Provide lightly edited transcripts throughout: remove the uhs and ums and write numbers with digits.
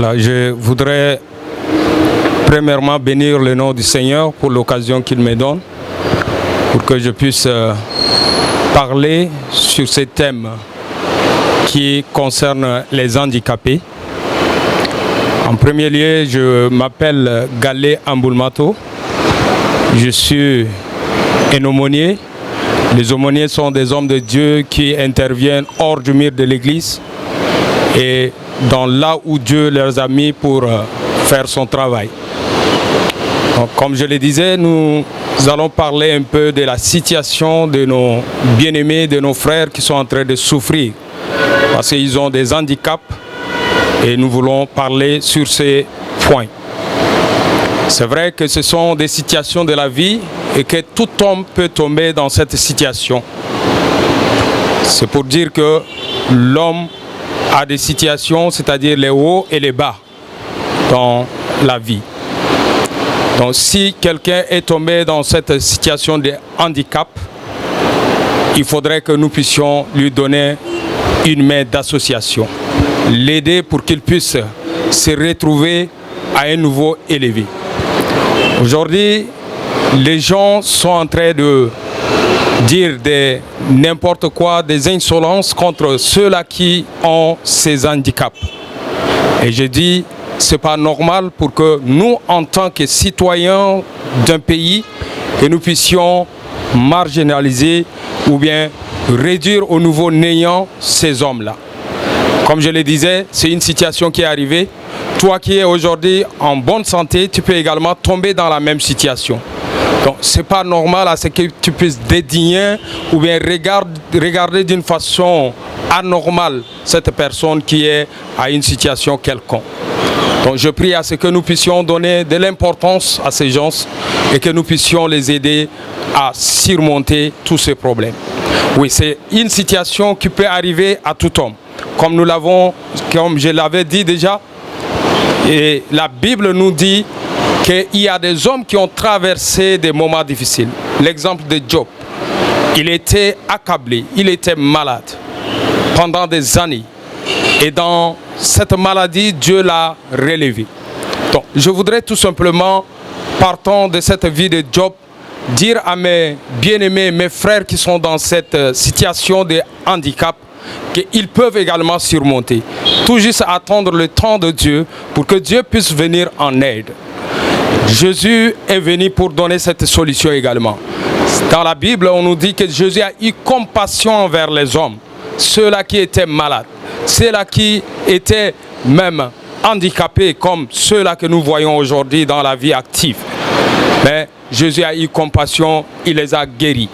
Là, je voudrais premièrement bénir le nom du Seigneur pour l'occasion qu'il me donne, pour que je puisse parler sur ces thèmes qui concernent les handicapés. En premier lieu, je m'appelle Galé Amboulmato. Je suis un aumônier. Les aumôniers sont des hommes de Dieu qui interviennent hors du mur de l'église et dans là où Dieu leur a mis pour faire son travail. Donc, comme je le disais, nous allons parler un peu de la situation de nos bien-aimés, de nos frères qui sont en train de souffrir parce qu'ils ont des handicaps et nous voulons parler sur ces points. C'est vrai que ce sont des situations de la vie et que tout homme peut tomber dans cette situation. C'est pour dire que l'homme a des situations, c'est-à-dire les hauts et les bas dans la vie. Donc si quelqu'un est tombé dans cette situation de handicap, il faudrait que nous puissions lui donner une main d'association, l'aider pour qu'il puisse se retrouver à un niveau élevé. Aujourd'hui, les gens sont en train de dire n'importe quoi, des insolences contre ceux-là qui ont ces handicaps. Et je dis, ce n'est pas normal pour que nous, en tant que citoyens d'un pays, que nous puissions marginaliser ou bien réduire au niveau néant ces hommes-là. Comme je le disais, c'est une situation qui est arrivée. Toi qui es aujourd'hui en bonne santé, tu peux également tomber dans la même situation. Donc, ce n'est pas normal à ce que tu puisses dédaigner ou bien regarder d'une façon anormale cette personne qui est à une situation quelconque. Donc, je prie à ce que nous puissions donner de l'importance à ces gens et que nous puissions les aider à surmonter tous ces problèmes. Oui, c'est une situation qui peut arriver à tout homme. Comme je l'avais dit déjà, et la Bible nous dit qu'il y a des hommes qui ont traversé des moments difficiles. L'exemple de Job, il était accablé, il était malade pendant des années. Et dans cette maladie, Dieu l'a relevé. Donc, je voudrais tout simplement, partant de cette vie de Job, dire à mes bien-aimés, mes frères qui sont dans cette situation de handicap, qu'ils peuvent également surmonter. Tout juste attendre le temps de Dieu pour que Dieu puisse venir en aide. Jésus est venu pour donner cette solution également. Dans la Bible, on nous dit que Jésus a eu compassion envers les hommes, ceux-là qui étaient malades, ceux-là qui étaient même handicapés comme ceux-là que nous voyons aujourd'hui dans la vie active. Mais Jésus a eu compassion, il les a guéris.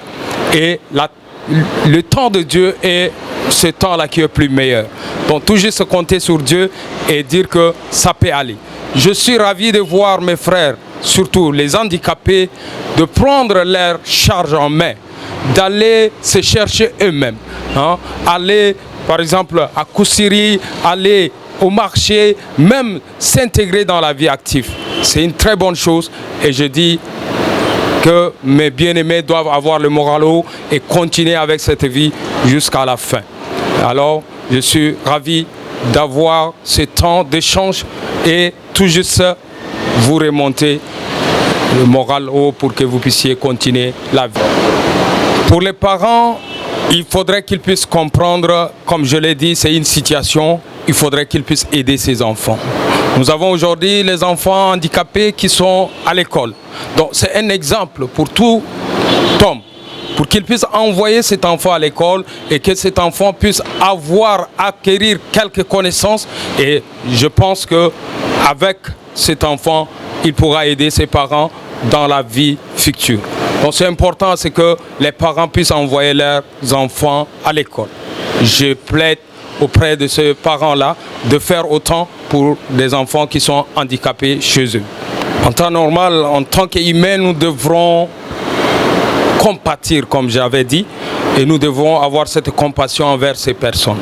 Et le temps de Dieu est ce temps-là qui est plus meilleur. Donc tout juste compter sur Dieu et dire que ça peut aller. Je suis ravi de voir mes frères, surtout les handicapés, de prendre leur charge en main, d'aller se chercher eux-mêmes. Aller par exemple à Koussiri, aller au marché, même s'intégrer dans la vie active. C'est une très bonne chose et je dis que mes bien-aimés doivent avoir le moral haut et continuer avec cette vie jusqu'à la fin. Alors, je suis ravi d'avoir ce temps d'échange et tout juste vous remonter le moral haut pour que vous puissiez continuer la vie. Pour les parents, il faudrait qu'ils puissent comprendre, comme je l'ai dit, c'est une situation, il faudrait qu'ils puissent aider ces enfants. Nous avons aujourd'hui les enfants handicapés qui sont à l'école. Donc c'est un exemple pour tout homme, pour qu'il puisse envoyer cet enfant à l'école et que cet enfant puisse acquérir quelques connaissances. Et je pense qu'avec cet enfant, il pourra aider ses parents dans la vie future. Donc c'est important, c'est que les parents puissent envoyer leurs enfants à l'école. Je plaide auprès de ces parents-là de faire autant pour des enfants qui sont handicapés chez eux. En temps normal, en tant qu'humains, nous devrons compatir, comme j'avais dit, et nous devons avoir cette compassion envers ces personnes.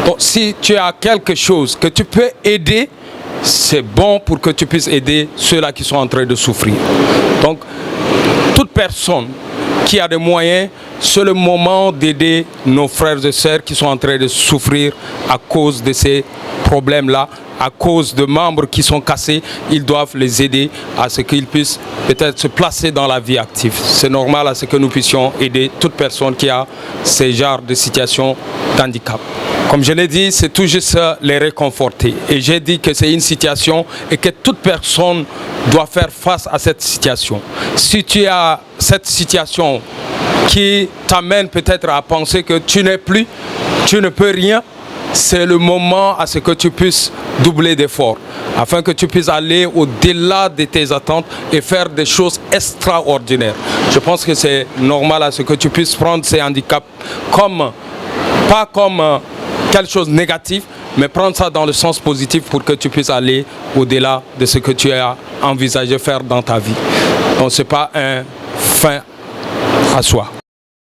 Donc si tu as quelque chose que tu peux aider, c'est bon pour que tu puisses aider ceux-là qui sont en train de souffrir. Donc, toute personne qui a des moyens, c'est le moment d'aider nos frères et sœurs qui sont en train de souffrir à cause de ces problèmes-là à cause de membres qui sont cassés, ils doivent les aider à ce qu'ils puissent peut-être se placer dans la vie active. C'est normal à ce que nous puissions aider toute personne qui a ce genre de situation d'handicap. Comme je l'ai dit, c'est tout juste les réconforter. Et j'ai dit que c'est une situation et que toute personne doit faire face à cette situation. Si tu as cette situation qui t'amène peut-être à penser que tu n'es plus, tu ne peux rien, c'est le moment à ce que tu puisses doubler d'efforts, afin que tu puisses aller au-delà de tes attentes et faire des choses extraordinaires. Je pense que c'est normal à ce que tu puisses prendre ces handicaps comme, pas comme quelque chose de négatif, mais prendre ça dans le sens positif pour que tu puisses aller au-delà de ce que tu as envisagé faire dans ta vie. Donc ce n'est pas un fin à soi.